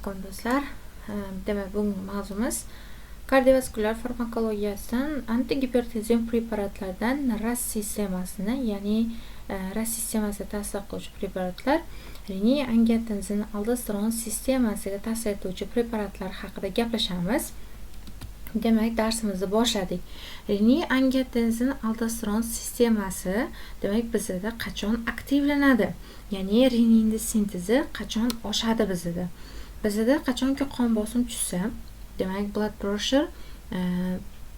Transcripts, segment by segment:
Assalomu do'stlar. Demak, bugungi mavzumiz kardiovaskulyar farmakologiyasidan antigipertenziv preparatlardan RAS sistemasini, ya'ni RAS sistemasida ta'sir qiluvchi preparatlar, riniy angiotensin aldosteron sistemasiga ta'sir etuvchi preparatlar haqida gaplashamiz. Demak, darsimizni boshladik. Riniy angiotensin aldosteron sistemasi demak bizda qachon aktivlanadi? Ya'ni rininni sintezi qachon oshadi bizda? Bizda qachonki qon bosim tushsa, demak blood pressure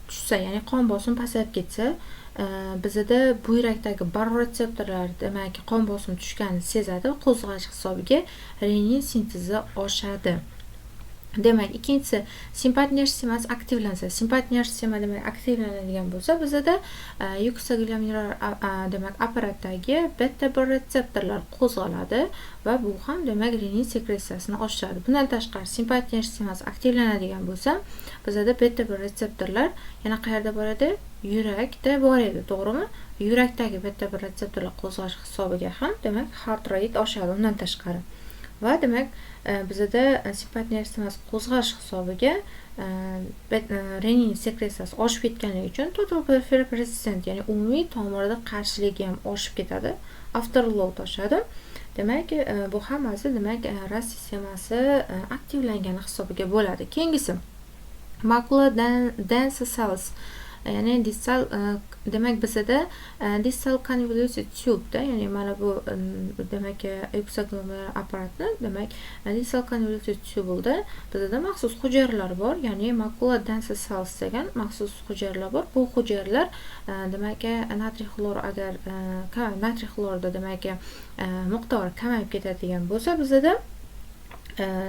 tushsa, ya'ni qon bosim pasayib ketsa, bizda buyrakdagi baroretseptorlar demak qon bosim tushganini sezadi va qo'zg'ash hisobiga rinin sintezi oshadi. Demak, ikkinchisi simpatik nerv sistemasi aktivlansa. Simpatik nerv sistema demak aktivlanadigan bo'lsa, bizda yuksaglomerular demak apparatdagi beta baroretseptorlar qo'zg'aladi va bu ham demak rinin sekretsiyasini oshiradi. Bundan tashqari simpatik nerv sistemasi aktivlanadigan bo'lsa, bizda beta baroretseptorlar yana qayerda bo'ladi? Yurakda bo'ladi, to'g'rimi? Yurakdagi beta baroretseptorlar qo'zg'ash hisobiga ham demak heart rate oshadi undan tashqari. Va demak bizda simpatik nerv sistemasi qo'zg'ash hisobiga renin sekretsiyasi oshib ketganligi uchun total peripheral resistance, ya'ni umumiy tomirda qarshiligi ham oshib ketadi, afterload oshadi. Demak, bu hammasi demak RAS sistemasi aktivlangani hisobiga bo'ladi. Keyingisi macular dense cells, ya'ni distal demak bizda distal convoluted tube da, ya'ni mana bu demak yuksaglomerular apparatni demak distal convoluted tube'da bizda maxsus hujayralar bor, ya'ni macular dense cells degan maxsus hujayralar bor. Bu hujayralar demak natriy xlor agar natriy xlorda demak miqdori kamayib ketadigan bo'lsa, bizda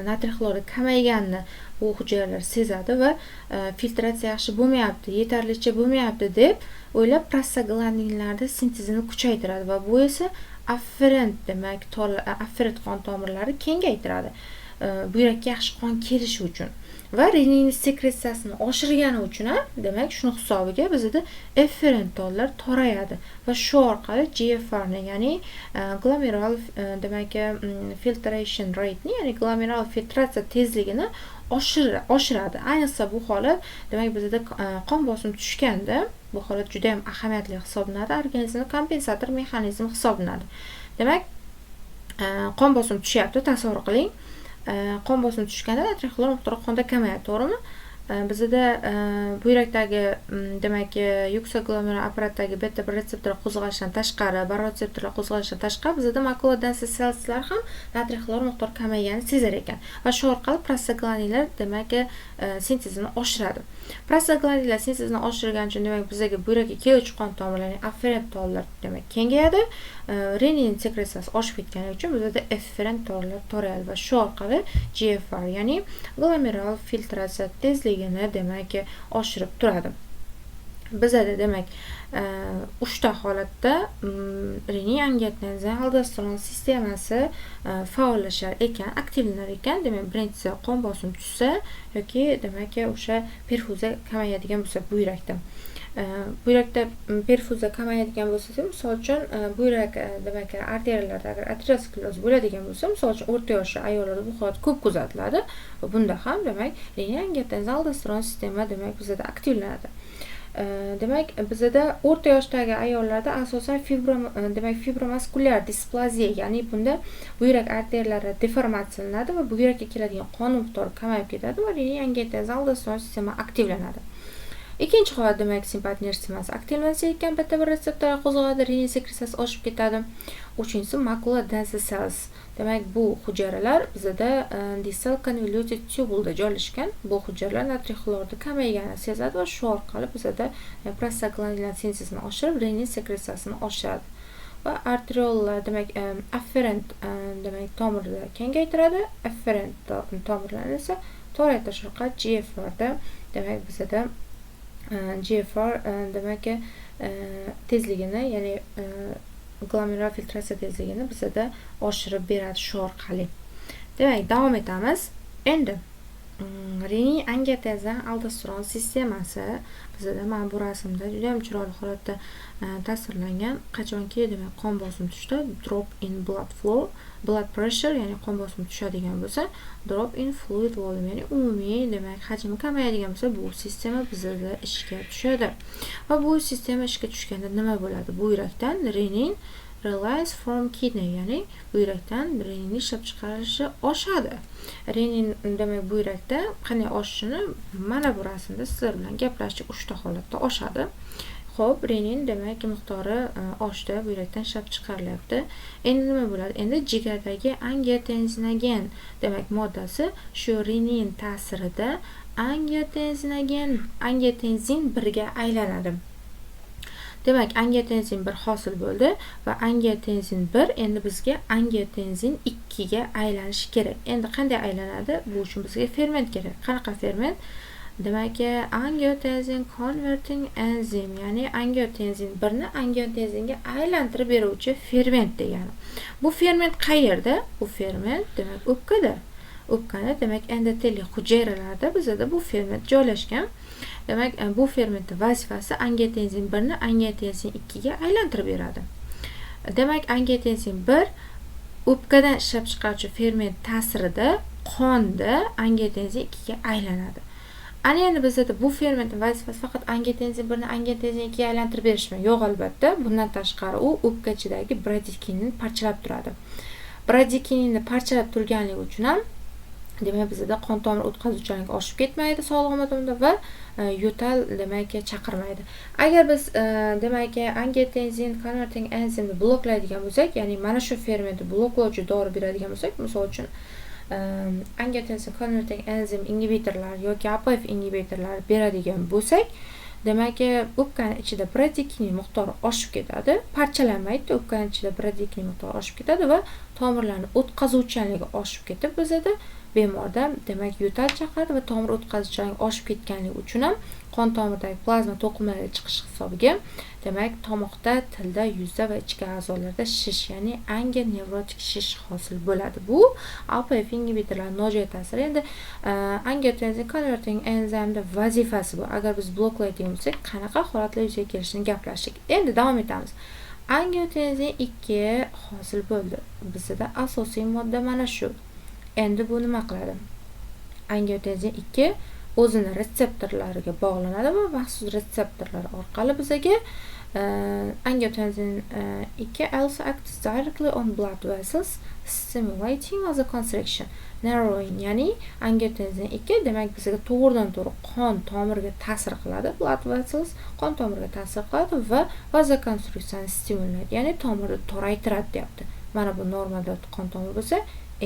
natriy xlori kamayganini bu hujayralar sezadi va filtratsiya yaxshi bo'lmayapti, yetarlicha bo'lmayapti deb o'ylab prostaglandinlarning sintezini kuchaytiradi va bu esa afferent demak afferent qon tomirlari kengaytiradi. Buyrakka yaxshi qon kelishi uchun va renin sekretsiyasini oshirgani uchun ham demak shuni hisobiga bizda efferent tollar torayadi va shu orqali GFR ni, ya'ni glomerular demak filtration rate ni, ya'ni glomerular filtratsiya tezligini oshiradi. Ayniqsa bu holat demak bizda qon bosimi tushganda bu holat juda ham ahamiyatli hisoblanadi. Organizmning kompensator mexanizmi hisoblanadi. Demak, qon bosimi tushyapti, tasavvur qiling. Qon bosimi tushganda natriy xlor miqdori qonda kamayadi, to'g'rimi? Bizda buyrakdagi demak yuksaglomerular apparatdagi beta baroretseptorlar qo'zg'alishidan tashqari, baroretseptorlar qo'zg'alishidan tashqari bizda macular dense cellslar ham natriy xlor miqdori kamayganini sezar ekan va shu orqali prostaglandinlar demak sintezini oshiradi. Prostaglandinlar sintezini oshirgani uchun demak bizga buyrakka keluvchi qon tomirlarining afferent tollar demak kengayadi. Renin sekretsiyasi oshib ketgani uchun bizda efferent tollar torayadi va shu orqali GFR, ya'ni glomerular filtratsiya tezligini demak oshirib turadi. Bizda demak uchta holatda riniy angiotensin aldosteron sistemasi faollashar ekan, aktivlanar ekan. Demak, birinchisi qon bosimi tushsa yoki demak o'sha perfuziya kamayadigan bo'lsa buyrakda. Buyrakda perfuziya kamayadigan bo'lsa, misol uchun buyrak demak arteriyalarda agar ateroskleroz bo'ladigan bo'lsa, misol uchun o'rta yoshli ayollarda bu holat ko'p kuzatiladi va bunda ham demak riniy angiotensin aldosteron sistema demak bizda aktivlanadi. Demak bizda o'rta yoshdagi ayollarda asosan fibromuskulyar displaziya, ya'ni bunda buyrak arteriyalari deformatsiyalanadi va buyrakka keladigan qon miqdori kamayib ketadi va riniy angiotensin aldosteron sistema aktivlanadi. Ikkinchi holat demak simpatik nerv sistemasi aktivlansa ekan, beta baroretseptorlar qo'zg'aladi, rinin sekretsiyasi oshib ketadi. Uchinchisi macular dense cells. Demak bu hujayralar bizda distal convoluted tube'da joylashgan. Bu hujayralar natriy xlorida kamayganini sezadi va shu orqali bizda prostaglandinlar sintezini oshirib, rinin sekretsiyasini oshiradi. Va arteriollar demak afferent demak tomirda kengaytiradi, efferent tomirlarni esa toraytirish orqali GFR da demak bizda GFR demak tezligini, ya'ni glomerular filtratsiya tezligini bizda oshirib beradi shu orqali. Demak, davom etamiz. Endi riniy angiotensin aldosteron sistemasi bizda mana bu rasmda juda ham chiroyli holatda tasvirlangan. Qachonki demak qon bosimi tushdi, drop in blood flow blood pressure ya'ni qon bosimi tushadigan bo'lsa, drop in fluid volume ya'ni umumiy demak hajmi kamayadigan bo'lsa, bu sistema bizda ishga tushadi. Va bu sistema ishga tushganda nima bo'ladi? Buyrakdan renin release from kidney ya'ni buyrakdan renin ishlab chiqarilishi oshadi. Renin demak buyrakda qanday oshishini mana bu rasmda sizlar bilan gaplashib 3 ta holatda oshadi. Xo'p, renin demak miqdori oshdi, buyrakdan ishlab chiqarilyapti. Endi nima bo'ladi? Endi jigardagi angiotensinogen demak moddasi shu renin ta'sirida angiotenzin 1 ga aylanadi. Demak, angiotenzin 1 hosil bo'ldi va angiotenzin 1 endi bizga angiotenzin 2 ga aylanishi kerak. Endi qanday aylanadi? Bu uchun bizga ferment kerak. Qanaqa ferment? Demak, angiotensin converting enzim ya'ni angiotenzin 1 ni angiotenzinga aylantirib beruvchi ferment degani. Bu ferment qayerda? Bu ferment demak o'pkada. O'pkani demak endotelli hujayralarda bizda bu ferment joylashgan. Demak, bu fermentning vazifasi angiotensin 1 ni angiotensin 2 ga aylantirib beradi. Demak, angiotensin 1 o'pkadan ishlab chiqaruvchi ferment ta'sirida qonda angiotensin 2 ga aylanadi. Ana endi bizda bu fermentning vazifasi faqat angiotensin 1 ni angiotensin 2 ga aylantirib berishmi? Yo'q, albatta. Bundan tashqari u o'pkachidagi bradikinni parchalab turadi. Bradikinni parchalab turganligi uchun ham demak bizda qon tomir o'tkazuvchanligi oshib ketmaydi sog'lom odamda va yo'tal demak chaqirmaydi. Agar biz demak angiotensin converting enzimni bloklaydigan bo'lsak, ya'ni mana shu fermentni bloklovchi dori beradigan bo'lsak, misol uchun angiotensin converting enzim inhibitorlar yoki APF inhibitorlar beradigan bo'lsak, demak o'pkani ichida bradikinning miqdori oshib ketadi, parchalanmaydi, o'pkani ichida bradikinning miqdori oshib ketadi va tomirlarni o'tkazuvchanligi oshib ketib bizda bemorda demak yo'tal chaqiradi va tomir o'tkazuvchanligi oshib ketganligi uchun ham qon tomiridagi plazma to'qimalari chiqish hisobiga demak tomoqda, tilda, yuzda va ichki a'zolarda shish ya'ni angenevrotik shish hosil bo'ladi. Bu APF inhibitorlar nojo'ya ta'siri. Endi angiotensin converting enzimning vazifasi bu. Agar biz bloklaydigan bo'lsak, qanaqa holatlar yuzaga kelishini gaplashdik. Endi davom etamiz. Angiotensin 2 hosil bo'ldi. Bizda asosiy modda mana shu. Endi bu nima qiladi? Angiotensin 2 o'zini retseptorlariga bog'lanadi va maxsus retseptorlar orqali bizga angiotensin 2 also acts directly on blood vessels, stimulating vasoconstriction, narrowing, ya'ni angiotensin 2 demak bizga to'g'ridan-to'g'ri qon tomiriga ta'sir qiladi, blood vessels qon tomiriga ta'sir qiladi va vasoconstrictionni stimulaydi, ya'ni tomirni toraytiradi deyapti. Mana bu normada qon tomiri bo'lsa,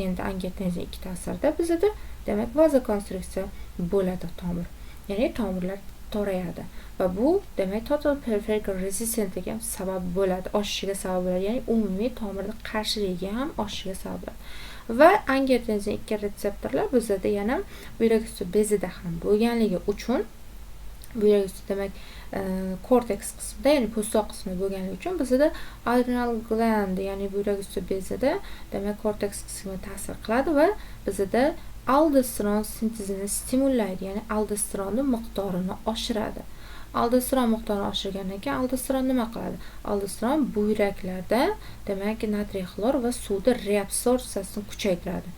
endi angiotensin 2 ta'sirida bizda demak vasokonstriksiya bo'ladi tomir. Ya'ni tomirlar torayadi va bu demak total peripheral resistance ham sabab bo'ladi, oshishiga sabab bo'ladi. Ya'ni umumiy tomirning qarshiligiga ham oshishiga sabab bo'ladi. Va angiotensin 2 retseptorlar bizda yana buyrak usti bezida ham bo'lganligi uchun buyrak usti demak korteks qismida, ya'ni po'stoq qismida bo'lganligi uchun bizda adrenal gland, ya'ni buyrak usti bezida demak korteks qismiga ta'sir qiladi va bizda aldosteron sintezini stimulaydi, ya'ni aldosteronning miqdorini oshiradi. Aldosteron miqdorini oshirgandan keyin aldosteron nima qiladi? Aldosteron buyraklarda demak natriy xlor va suvni reabsorbsiyasini kuchaytiradi.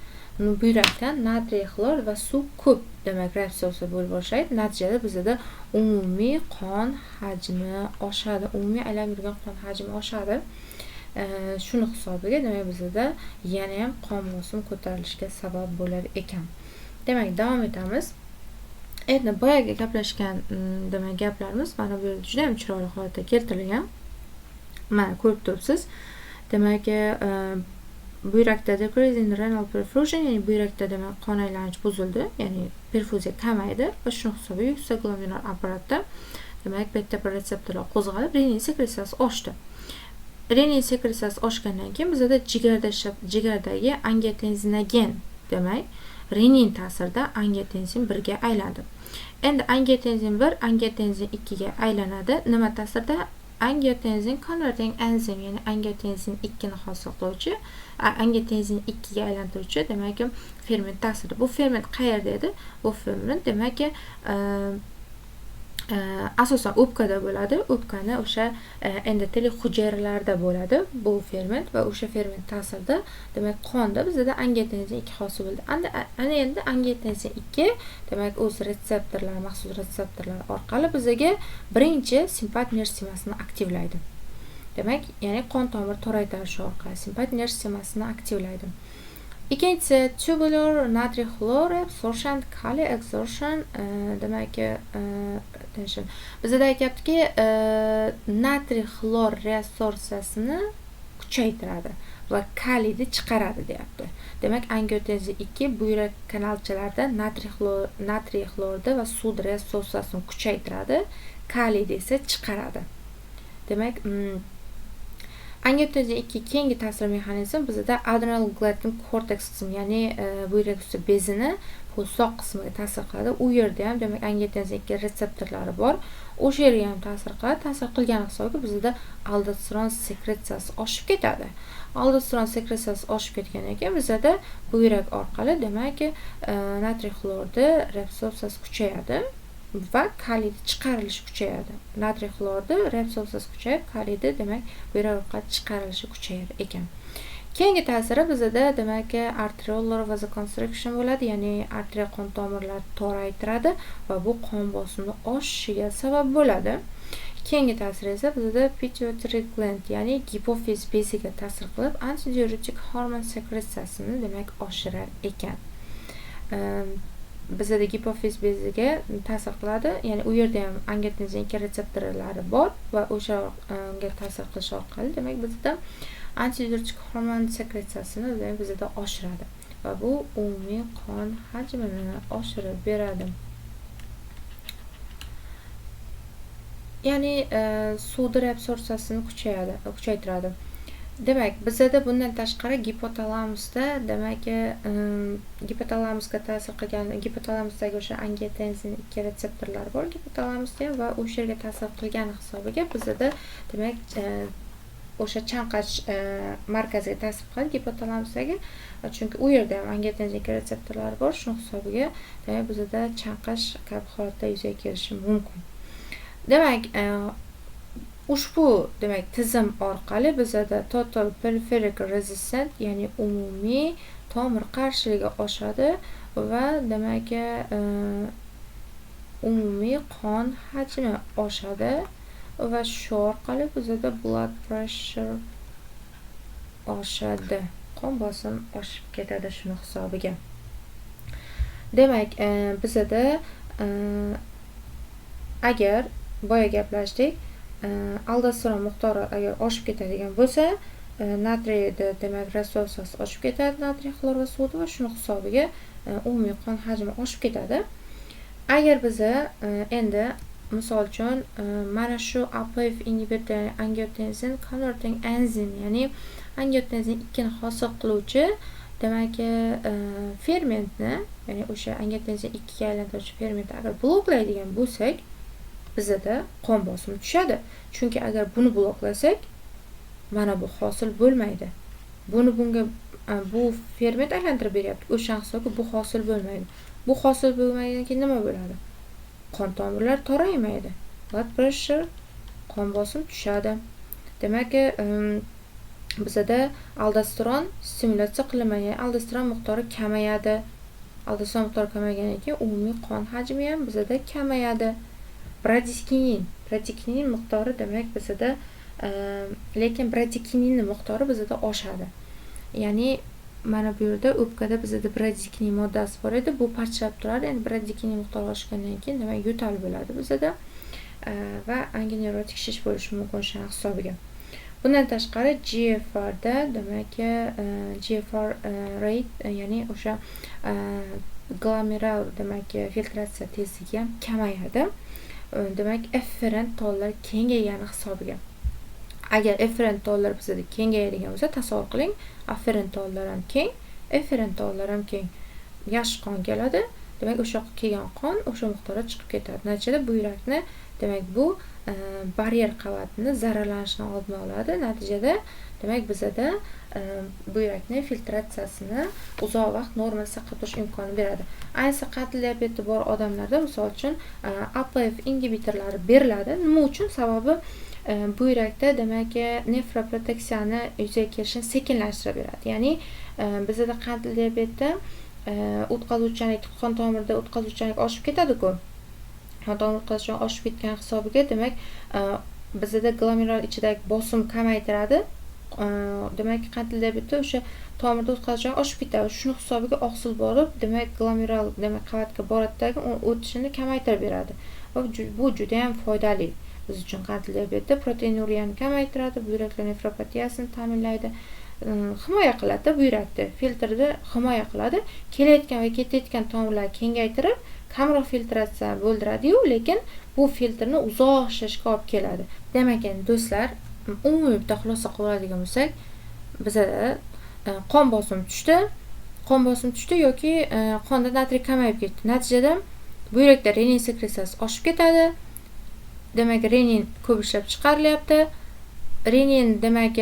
Buyrakdan natriy xlor va suv ko'p demak reabsorsiya bo'lib boshlaydi. Natijada bizda umumiy qon hajmi oshadi, umumiy aylanib yurgan qon hajmi oshadi. Shuni hisobiga demak bizda yana ham qon bosimi ko'tarilishiga sabab bo'lar ekan. Demak, davom etamiz. Endi boyaga gaplashgan demak gaplarimiz mana bu yerda juda ham chiroyli holatda keltirilgan. Mana ko'rib turibsiz. Demak, buyrakda decrease in renal perfusion, ya'ni buyrakda demak qon aylanishi buzildi, ya'ni perfuziya kamaydi va shuni hisobiga yuksak glomerular apparatda demak beta retseptorlar qo'zg'alib renin sekretsiyasi oshdi. Renin sekretsiyasi oshgandan keyin bizda jigardagi angiotensinogen demak renin ta'sirida angiotensin 1 ga aylandi. Endi angiotensin 1 angiotensin 2 ga aylanadi. Nima ta'sirda? Angiotensin converting enzim, ya'ni angiotensin 2 ni hosil qiluvchi, angiotensin 2 ga aylantiruvchi demak ferment ta'sirida. Bu ferment qayerda edi? Bu ferment demak asosan o'pkada bo'ladi. O'pkani o'sha endotel hujayralarida bo'ladi bu ferment va o'sha ferment ta'sirida demak qonda bizda angiotensin 2 hosil bo'ldi. Ana endi angiotensin 2 demak o'z retseptorlar, maxsus retseptorlar orqali bizga birinchi simpat nerv simasini aktivlaydi. Demak, ya'ni qon tomir toraytirishi orqali simpat nerv simasini aktivlaydi. Ikkinchisi tubular natriy xlor absorption, kaliy absorption, demak bizda aytyaptiki, natriy xlor reabsorsiyasini kuchaytiradi va kaliyni chiqaradi deyapti. Demak, angiotensin 2 buyrak kanalchalarida natriy xlorda va sud reabsorsiyasini kuchaytiradi, kaliyni esa chiqaradi. Demak, angiotensin 2 keyingi ta'sir mexanizmi bizda adrenal glandin cortex qismi, ya'ni buyrak usti bezini po'stoq qismiga ta'sir qiladi. U yerda ham demak angiotensin 2 retseptorlari bor. O'sha yerga ham ta'sir qiladi. Ta'sir qilgani hisobiga bizda aldosteron sekretsiyasi oshib ketadi. Aldosteron sekretsiyasi oshib ketgandan keyin bizda buyrak orqali demak natriy xlorda reabsorsiyasi kuchayadi va kaliyni chiqarilishi kuchayadi. Natriy xlorda reabsorsiyasi kuchayib, kaliyni demak buyrak orqali chiqarilishi kuchayar ekan. Keyingi ta'siri bizda demak arteriolar vasoconstriction bo'ladi, ya'ni arteriya qon tomirlari toraytiradi va bu qon bosimi oshishiga sabab bo'ladi. Keyingi ta'siri esa bizda pituitary gland, ya'ni gipofiz beziga ta'sir qilib, antidiuretik hormon sekretsiyasini demak oshirar ekan. Bizda gipofiz beziga ta'sir qiladi, ya'ni u yerda ham angiotensin 2 retseptorlari bor va o'shaga ta'sir qilish orqali demak bizda antidiuretik hormon sekretsiyasini bizda oshiradi va bu umumiy qon hajmini oshirib beradi. Ya'ni sud reabsorsiyasini kuchaytiradi. Demak, bizda bundan tashqari gipotalamusda demak gipotalamusga ta'sir qilgan, gipotalamusdagi o'sha angiotensin 2 retseptorlari bor gipotalamusda va o'sha yerga ta'sir qilgani hisobiga bizda demak o'sha chanqash markaziga ta'sir qiladi gipotalamusdagi, chunki u yerda ham angiotensin 2 retseptorlari bor. Shuning hisobiga demak bizda chanqash kabi holatda yuzaga kelishi mumkin. Demak, ushbu demak tizim orqali bizda total peripheric resistance, ya'ni umumiy tomir qarshiligi oshadi va demak umumiy qon hajmi oshadi va shu orqali bizda blood pressure oshadi. Qon bosimi oshib ketadi shuni hisobiga. Demak, bizda agar boya gaplashdik, aldosteron miqdori agar oshib ketadigan bo'lsa, natriyda demak reabsorsiyasi oshib ketadi, natriy xlor va sudi va shuning hisobiga umumiy qon hajmi oshib ketadi. Agar biz endi misol uchun mana shu APF inhibitor angiotensin converting enzim, ya'ni angiotensin 2 ni hosil qiluvchi demak fermentni, ya'ni o'sha angiotensin 2 ga aylantiruvchi fermentni agar bloklaydigan bo'lsak, bizda qon bosimi tushadi. Chunki agar buni bloklasak, mana bu hosil bo'lmaydi. Bu ferment aylantirib beryapti. O'sha hisobga bu hosil bo'lmaydi. Bu hosil bo'lmagandan keyin nima bo'ladi? Qon tomirlari toraymaydi. Blood pressure, qon bosimi tushadi. Demak, bizda aldosteron stimulyatsiya qilinmagan, aldosteron miqdori kamayadi. Aldosteron miqdori kamaygandan keyin umumiy qon hajmi ham bizda kamayadi. Bradikinin miqdori demak bizda lekin bradikinin miqdori bizda oshadi. Ya'ni mana bu yerda o'pkada bizda bradikinin moddasi bor edi, bu parchalab turadi. Endi bradikinin miqdori oshgandan keyin demak yo'tal bo'ladi bizda va angineurotik shish bo'lishi mumkin o'sha hisobiga. Bundan tashqari GFR da demak GFR rate, ya'ni o'sha glomerular demak filtratsiya tezligi ham kamayadi. Demak efferent tollar kengaygani hisobiga. Agar efferent tollar bizda kengayadigan bo'lsa, tasavvur qiling, afferent tollar ham keng, efferent tollar ham keng. Yaxshi qon keladi. Demak, o'sha kelgan qon o'sha miqdorda chiqib ketadi. Natijada buyrakni demak bu baryer qavatini zararlanishini oldini oladi. Natijada demak bizada buyrakni filtratsiyasini uzoq vaqt normada saqlab turish imkonini beradi. Ayniqsa qandli diabeti bor odamlarda misol uchun APF ingibitorlari beriladi. Nima uchun? Sababi buyrakda demak nefroproteksiyani yuzaga kelishini sekinlashtirib beradi. Ya'ni bizada qandli diabetda o'tkazuvchanlik, qon tomirida o'tkazuvchanlik oshib ketadi-ku. Qon tomir o'tkazuvchanlik oshib ketgan hisobiga demak bizada glomerular ichidagi bosim kamaytiradi. Demak qandli diabetda o'sha tomirda o'tkazuvchanlik oshib ketadi. Shuni hisobiga oqsil borib, demak glomerular demak qavatga boradidagi o'tishini kamaytirib beradi. Va bu juda ham foydali. Biz uchun qandli diabetda proteinuriyani kamaytiradi, buyraklar nefropatiyasini ta'minlaydi, himoya qiladi, buyrakni filtrni himoya qiladi, kelayotgan va ketayotgan tomirlarni kengaytirib, kamroq filtratsiya bo'ldiradi-yu, lekin bu filtrni uzoq ishlashga olib keladi. Demak, endi do'stlar, umumiy bitta xulosa qilib oladigan bo'lsak, bizada qon bosimi tushdi yoki qonda natriy kamayib ketdi. Natijada buyrakda renin sekretsiyasi oshib ketadi. Demak, renin ko'p ishlab chiqarilyapti. Renin demak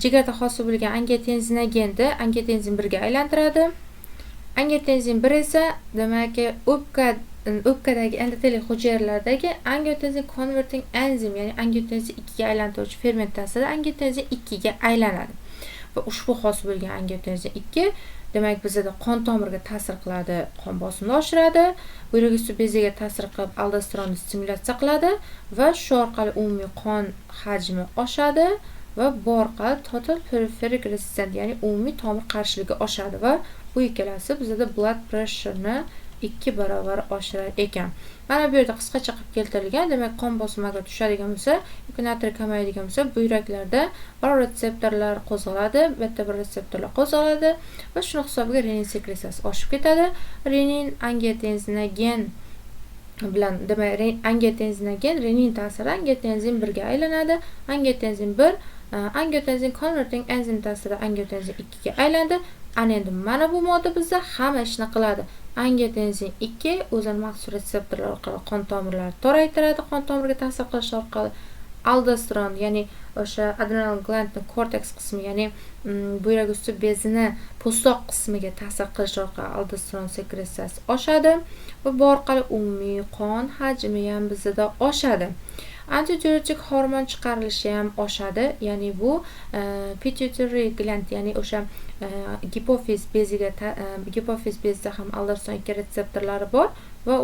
jigarda hosil bo'lgan angiotenzinogeni angiotenzin 1 ga aylantiradi. Angiotenzin 1 esa demak o'pkadagi endoteliy hujayralardagi angiotenzin converting enzim, ya'ni angiotenzin 2 ga aylantiruvchi ferment ta'sirida angiotenzin 2 ga aylanadi. Va ushbu hosil bo'lgan angiotenzin 2 demak bizada qon tomiriga ta'sir qiladi, qon bosimini oshiradi, buyrak usti beziga ta'sir qilib aldosteronni stimulyatsiya qiladi va shu orqali umumiy qon hajmi oshadi va bu orqali total peripheric resistance, ya'ni umumiy tomir qarshiligi oshadi va bu ikkalasi bizada blood pressureni 2 barobar oshirar ekan. Mana bu yerda qisqacha qilib keltirilgan. Demak, qon bosimi agar tushadigan bo'lsa, yoki natriy kamayadigan bo'lsa, buyraklarda baroretseptorlar qo'zg'aladi, beta bir retseptorlar qo'zg'aladi va shuni hisobiga renin sekretsiyasi oshib ketadi. Renin angiotenzinogen bilan demak angiotenzinogen renin ta'sirida angiotenzin 1 ga aylanadi. Angiotenzin 1 angiotenzin converting enzim ta'sirida angiotenzin 2 ga aylandi. Ana endi mana bu modda bizda hamma ishni qiladi. Angiotenzin 2 o'zini maxsus retseptorlar orqali qon tomirlarini toraytiradi, qon tomiriga ta'sir qilish orqali aldosteron, ya'ni o'sha adrenal glandning korteks qismi, ya'ni buyrak usti bezini po'stoq qismiga ta'sir qilish orqali aldosteron sekretsiyasi oshadi va bu orqali umumiy qon hajmi ham bizda oshadi. Antidiuretik hormon chiqarilishi ham oshadi, ya'ni bu pituitary gland, ya'ni o'sha gipofiz bezida ham aldosteron 2 retseptorlari bor va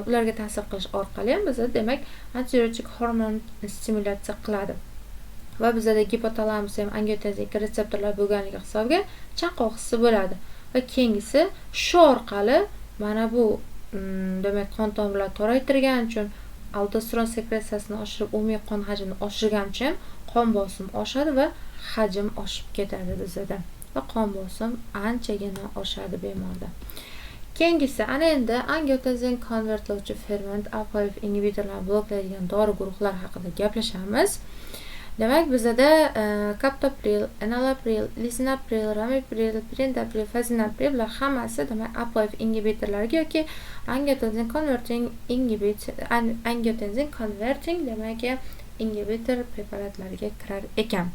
ularga ta'sir qilish orqali ham bizda demak antidiuretik hormon stimulyatsiya qiladi. Va bizda gipotalamus ham angiotenzin 2 retseptorlar bo'lganligi hisobiga chanqoq hissi bo'ladi. Va keyingisi shu orqali mana bu demak qon tomirlarini toraytirgani uchun aldosteron sekretsiyasini oshirib, umumiy qon hajmini oshirgani uchun qon bosimi oshadi va hajm oshib ketadi bizda. Va qon bosim anchagina oshadi bemorda. Keyingisi ana endi angiotenzin konvertlovchi ferment APF ingibitorlarni bloklaydigan dori guruhlar haqida gaplashamiz. Demak, bizda captopril, enalapril, lisinopril, ramipril, prindapril, fazinapril bular hammasi demak APF ingibitorlariga yoki angiotensin converting demak ingibitor preparatlariga kirar ekan.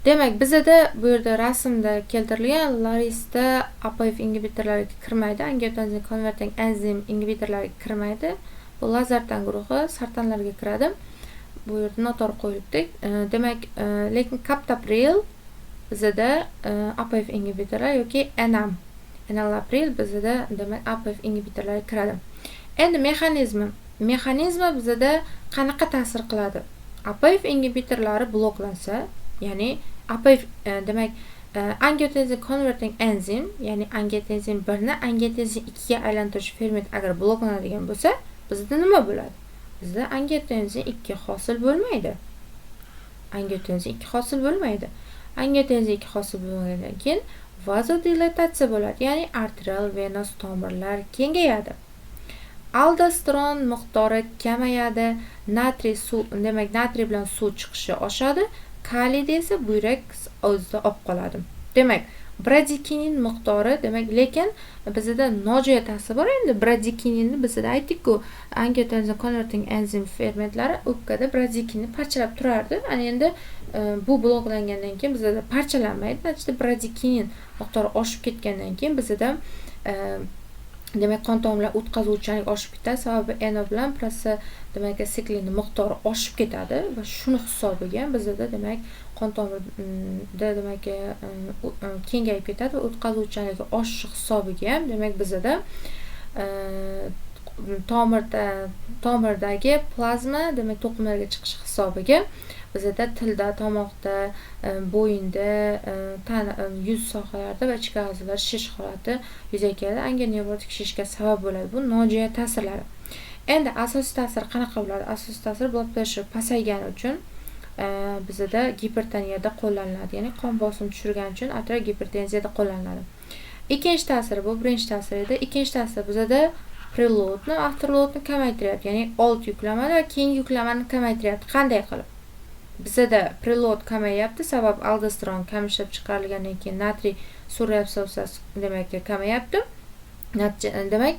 Demak, bizda bu yerda rasmda keltirilgan Larisda APF ingibitorlariga kirmaydi, angiotensin converting enzim ingibitorlariga kirmaydi. Bu lazartan guruhi sartanlarga kiradi. Bu yerda noto'g'ri qo'yilibdi. Demak, lekin captopril bizda APF ingibitorlar yoki enalapril bizda demak APF ingibitorlariga kiradi. Endi mexanizmi bizda qanaqa ta'sir qiladi? APF ingibitorlari bloklansa, ya'ni APF demak angiotensin converting enzim, ya'ni angiotensin 1 ni angiotensin 2 ga aylantiruvchi ferment agar bloklanadigan bo'lsa, bizda nima bo'ladi? Bizda angiotensin 2 hosil bo'lmaydi. Angiotensin 2 hosil bo'lmagandan keyin vazodilatatsiya bo'ladi, ya'ni arterial venous tomirlar kengayadi. Aldosteron miqdori kamayadi, natriy bilan suv chiqishi oshadi, kaliyda esa buyrak o'zida olib qoladi. Demak, bradikinin miqdori, demak, lekin bizda nojo'ya ta'sir bor. Endi bradikininni bizda aytdik-ku, angiotensin converting enzim fermentlari o'pkada bradikinni parchalab turardi. Ana endi bu bloklangandan keyin bizda parchalanmaydi. Natijada bradikinin miqdori oshib ketgandan keyin bizda demak qon tomirlar o'tkazuvchanlik oshib ketadi. Sababi NO bilan plus demak siklinning miqdori oshib ketadi va shuni hisobiga bizda demak qon tomirda demak kengayib ketadi va o'tkazuvchanligi oshishi hisobiga ham demak bizda tomirdagi plazma demak to'qimalarga chiqishi hisobiga bizda tilda, tomoqda, bo'yinda, yuz sohalarida va ichki a'zolar shishish holati yuzaga keladi. Angionevrotik shishga sabab bo'ladi. Bu nojo'ya ta'sirlari. Endi asosiy ta'sir qanaqa bo'ladi? Asosiy ta'sir blood pressure pasaygani uchun bizda gipertoniyada qo'llaniladi. Ya'ni qon bosimini tushirgani uchun arterial gipertenziyada qo'llaniladi. Ikkinchi ta'siri bu birinchi ta'sir edi. Ikkinchi ta'sir bizda preloadni, afterloadni kamaytiryapti. Ya'ni old yuklamani va keyingi yuklamani kamaytiryapti. Qanday qilib? Bizda preload kamayapti, sabab aldosteron kam ishlab chiqarilgandan keyin natriy suv reabsorbsiyasi demak kamayapti. Demak,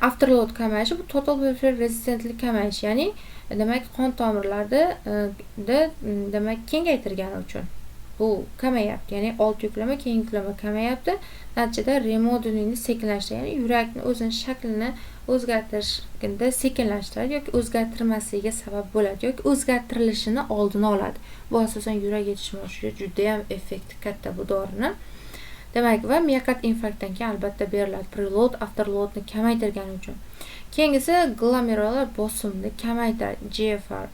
afterload kamayishi bu total peripheral resistentlik kamayishi, ya'ni demak qon tomirlarida demak kengaytirgani uchun bu kamayapti. Ya'ni old yuklama, keyingi yuklama kamayapti. Natijada remodelinni sekinlashtiradi, ya'ni yurakni o'zini shaklini o'zgartirishda sekinlashtiradi yoki o'zgartirmasligiga sabab bo'ladi yoki o'zgartirilishini oldini oladi. Bu asosan yurak yetishmovchiga juda ham effekti katta bu dorini. Demak, va miokard infarktdan keyin albatta beriladi preload, afterloadni kamaytirgani uchun. Keyingisi glomerular bosimni kamaytiradi. GFR,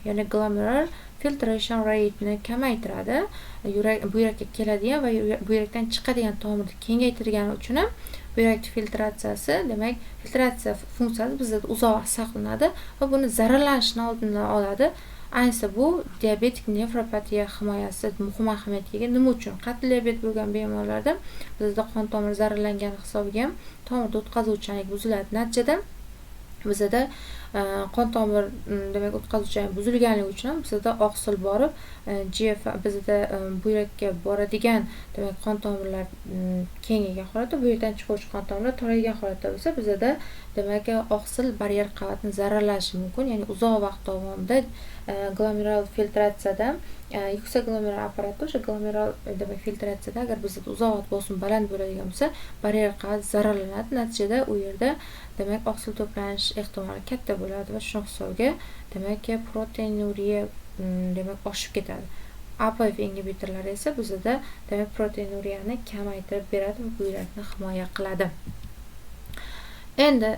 ya'ni glomerular filtration rate'ni kamaytiradi. Buyrakka keladigan va buyrakdan chiqadigan tomirni kengaytirgani uchun ham buyrak filtratsiyasi, demak, filtratsiya funksiyasi bizda uzoq vaqt saqlanadi va buni zararlanishni oldini oladi. Ayniqsa bu diabetik nefropatiya himoyasi muhim ahamiyatga ega. Nima uchun? Qattiq diabet bo'lgan bemorlarda bizda qon tomiri zararlangani hisobiga ham tomirda o'tkazuvchanlik buziladi. Natijada bizda qon tomir demak o'tkazuvchanlik buzilganligi uchun ham bizda oqsil borib, bizda buyrakka boradigan demak qon tomirlar kengaygan holatda, buyrakdan chiquvchi qon tomirlar toraygan holatda bo'lsa, bizda demak oqsil baryer qavatini zararlashi mumkin. Ya'ni uzoq vaqt davomida glomerular filtratsiyada yuksak glomerular apparati, o'sha glomerular demak filtratsiyada agar bizda uzoq vaqt bosim baland bo'ladigan bo'lsa, baryer qavat zararlanadi. Natijada u yerda demak oqsil to'planish ehtimoli katta bo'ladi va shu hisobga demak proteinuriya demak oshib ketadi. APF ingibitorlari esa bizda demak proteinuriyani kamaytirib beradi va buyrakni himoya qiladi. Endi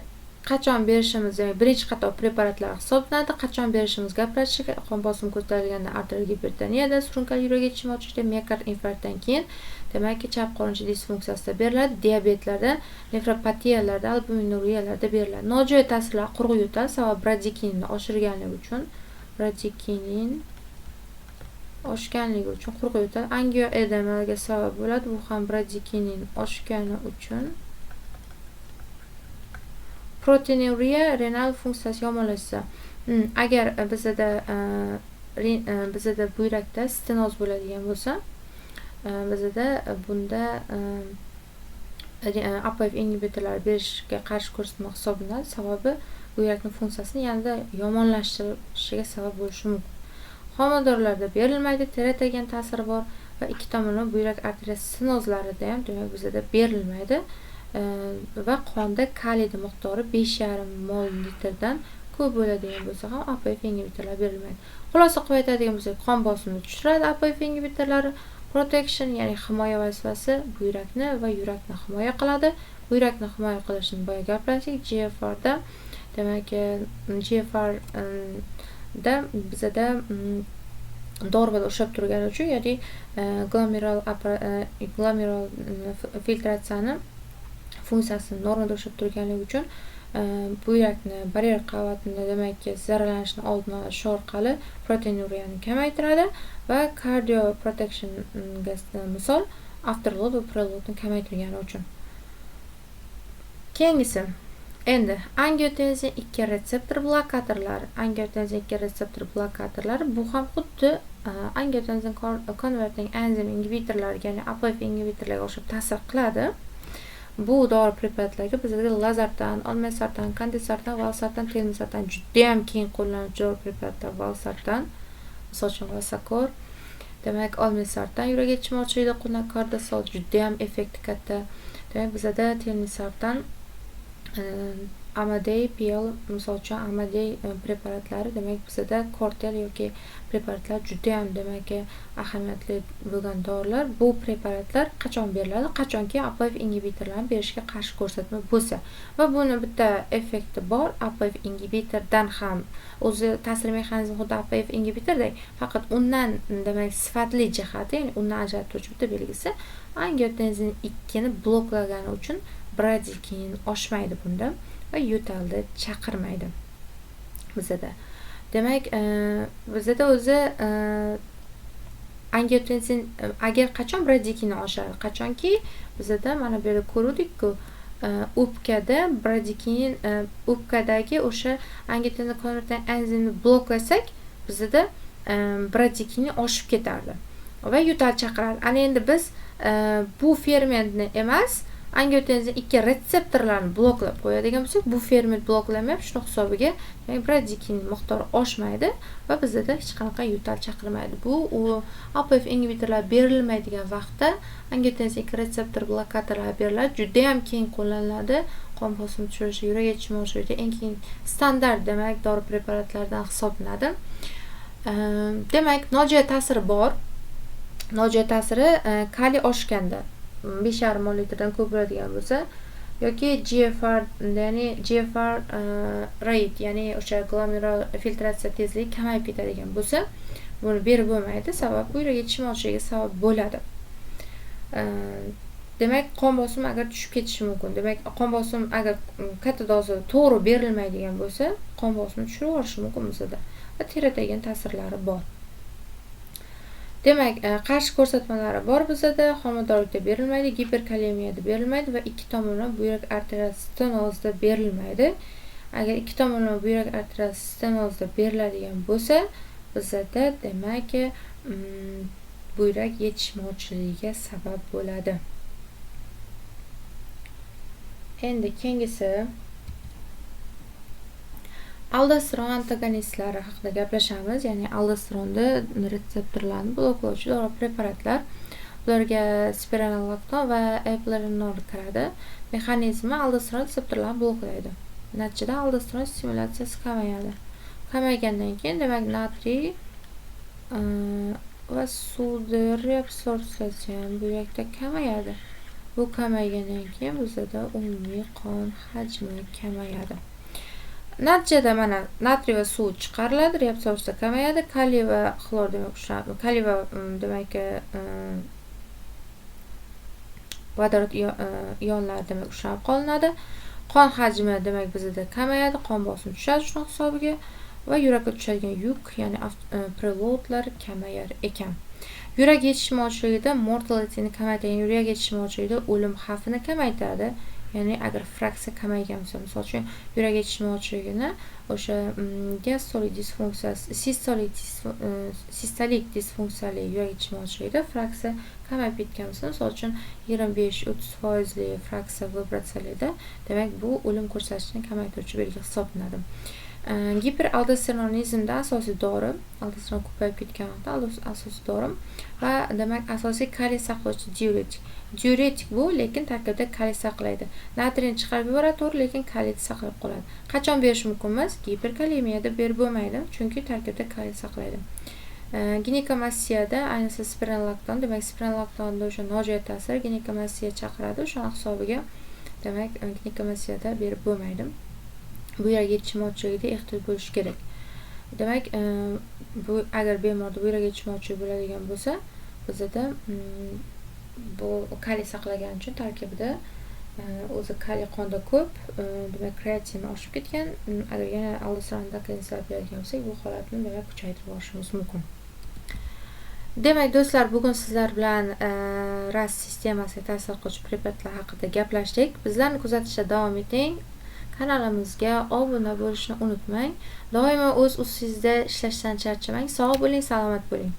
qachon berishimiz, demak birinchi qator preparatlar hisoblanadi. Qachon berishimiz gapirishga, qon bosimi ko'tarilganda arterial gipertoniyada, surunkali yurak yetishmovchilikda, miokard infarktdan keyin demak chap qorinchi disfunksiyasida beriladi. Diabetlarda, nefropatiyalarda, albuminuriyalarda beriladi. Nojo'ya ta'sirlar qurg'u yo'tal, sabab bradikininni oshirganligi uchun, qurg'u yo'tal angioedemaga sabab bo'ladi. Bu ham bradikinin oshgani uchun. Proteinuriya renal funksiyasi yomonlashsa, agar bizda buyrakda stenoz bo'ladigan bo'lsa, bizda bunda APF ingibitorlar berishga qarshi ko'rsatma hisoblanadi. Sababi buyrakning funksiyasini yanada yomonlashishiga sabab bo'lishi mumkin. Homodorlarda berilmaydi, teratogen ta'siri bor va ikki tomonlama buyrak arteriya stenozlarida ham demak bizda berilmaydi. Va qonda kaliyning miqdori 5,5 mol litrdan ko'p bo'ladigan bo'lsa ham APF ingibitorlar berilmaydi. Xulosa qilib aytadigan bo'lsak, qon bosimini tushiradi APF ingibitorlari. Protection, ya'ni himoya vazifasi buyrakni va yurakni himoya qiladi. Buyrakni himoya qilishni boya gaplashdik. GFRda demak GFR da bizda dorba ushlab turgani uchun, ya'ni glomerular filtratsiyani funksiyasini normada ushlab turganligi uchun buyrakni baryer qavatini demak zararlanishini oldini olish orqali proteinuriyani kamaytiradi va cardio protectionga misol afterload va preloadni kamaytirgani uchun. Keyingisi Endi angiotenzin 2 retseptor blokatorlari. Angiotenzin 2 retseptor blokatorlari bu ham xuddi angiotenzin converting enzim ingibitorlariga, ya'ni APF ingibitorlarga o'xshab ta'sir qiladi. Bu dori preparatlarga bizda lazartan, olmesartan, kandesartan, valsartan, telmisartan juda ham keng qo'llanuvchi dori preparatlar. Valsartan, misol uchun Valsakor, demak olmesartan yurak yetishmovchilikda qo'llaniladi. Kordasol juda ham effekti katta. Demak bizda telmisartan, Amadey PL misol uchun Amadey preparatlari, demak bizda Cortel yoki preparatlar juda ham demak ahamiyatli bo'lgan dorilar. Bu preparatlar qachon beriladi? Qachonki APF ingibitorlarni berishga qarshi ko'rsatma bo'lsa va buni bitta effekti bor. APF ingibitordan ham o'zi ta'sir mexanizmi xuddi APF ingibitordek, faqat undan demak sifatli jihati, ya'ni undan ajratuvchi bitta belgisi angiotenzin 2 ni bloklagani uchun bradikinin oshmaydi bunda va yo'talni chaqirmaydi bizda. Demak, bizda o'zi angiotenzin agar qachon bradikinin oshadi, qachonki bizda mana bu yerda ko'rdik-ku, o'pkada bradikinin o'pkadagi o'sha angiotenzin converting enzimni bloklasak, bizda bradikinin oshib ketardi va yo'tal chaqiradi. Ana endi biz bu fermentni emas, angiotenzin 2 retseptorlarni bloklab qo'yadigan bo'lsak, bu ferment bloklanmayapti, shuni hisobiga bradikinin miqdori oshmaydi va bizda hech qanaqa yo'tal chaqirmaydi. Bu APF ingibitorlar berilmaydigan vaqtda angiotenzin 2 retseptor blokatorlar beriladi, juda ham keng qo'llaniladi. Qon bosimini tushirish, yurak yetishmovchilikda eng keng standart demak dori preparatlaridan hisoblanadi. Demak, nojo'ya ta'siri bor. Nojo'ya ta'siri kaliy oshganda 5,5 ml ko'p bo'ladigan bo'lsa yoki GFR, ya'ni GFR rate, ya'ni o'sha glomerular filtratsiya tezligi kamayib ketadigan bo'lsa, buni berib bo'lmaydi. Sabab bu yurak yetishmovchiligiga sabab bo'ladi. Demak, qon bosimi agar tushib ketishi mumkin. Demak, qon bosim agar katta dozada to'g'ri berilmaydigan bo'lsa, qon bosimini tushirib yuborishi mumkin bizda va teratadigan ta'sirlari bor. Demak, qarshi ko'rsatmalari bor bizda. Homildorlikda berilmaydi, giperkalemiyada berilmaydi va ikki tomonlama buyrak arteriyasi stenozida berilmaydi. Agar ikki tomonlama buyrak arteriyasi stenozida beriladigan bo'lsa, bizda demak buyrak yetishmovchiligiga sabab bo'ladi. Endi keyingisi aldosteron antagonistlari haqida gaplashamiz, ya'ni aldosteronni retseptorlarini bloklovchi dori preparatlar. Ularga spironolakton va eplerenol kiradi. Mexanizmi aldosteron retseptorlarini bloklaydi. Natijada aldosteron stimulyatsiyasi kamayadi. Kamaygandan keyin demak natriy va suvni reabsorbsiyasi ham buyrakda kamayadi. Bu kamaygandan keyin bizda umumiy qon hajmi kamayadi. Natijada mana natriy va suv chiqariladi, reabsorpsiya kamayadi, kaliy va xlor demak ushlanadi. Kaliy va demak vodorod ionlari demak ushlanib qolinadi. Qon hajmi demak bizda kamayadi, qon bosimi tushadi shuni hisobiga va yurakka tushadigan yuk, ya'ni preloadlar kamayar ekan. Yurak yetishmovchiligida mortalityni kamaytiradi, yurak yetishmovchiligida o'lim xavfini kamaytiradi. Ya'ni agar fraksiya kamaygan bo'lsa, misol uchun yurak yetishmovchiligini o'sha diastolik disfunksiyasi, sistolik disfunksiyali yurak yetishmovchiligida fraksiya kamayib ketgan bo'lsa, misol uchun 25-30% fraksiya vibratsiyalarda, demak bu o'lim ko'rsatkichini kamaytiruvchi belgi hisoblanadi. Giperaldosteronizmda asosiy dori, aldosteron ko'payib ketgan vaqtda asosiy dori va demak asosiy kaliy saqlovchi diuretik. Diuretik bu, lekin tarkibida kaliy saqlaydi. Natriyni chiqarib yuboradi, to'g'ri, lekin kaliyni saqlab qoladi. Qachon berish mumkin emas? Giperkalemiyada berib bo'lmaydi, chunki tarkibida kaliy saqlaydi. Ginekamassiyada ayniqsa spironolakton, demak spironolaktonda o'sha nojo'ya ta'sir ginekamassiya chaqiradi, o'sha hisobiga demak ginekamassiyada berib bo'lmaydi. Bu yurak yetishmovchiligida ehtiyot bo'lish kerak. Demak, bu agar bemorda yurak yetishmovchilik bo'ladigan bo'lsa, bizda bu kaliy saqlagani uchun tarkibida o'zi kaliy qonda ko'p, demak kreatin oshib ketgan. Agar yana aldosteron antagonistlar beradigan bo'lsak, bu holatni demak kuchaytirib olishimiz mumkin. Demak, do'stlar, bugun sizlar bilan RAS sistemasiga ta'sir qiluvchi preparatlar haqida gaplashdik. Bizlarni kuzatishda davom eting. kanalimizga obuna bo'lishni unutmang. Doimo o'z ustingizda ishlashdan charchamang. Sog' bo'ling, salomat bo'ling.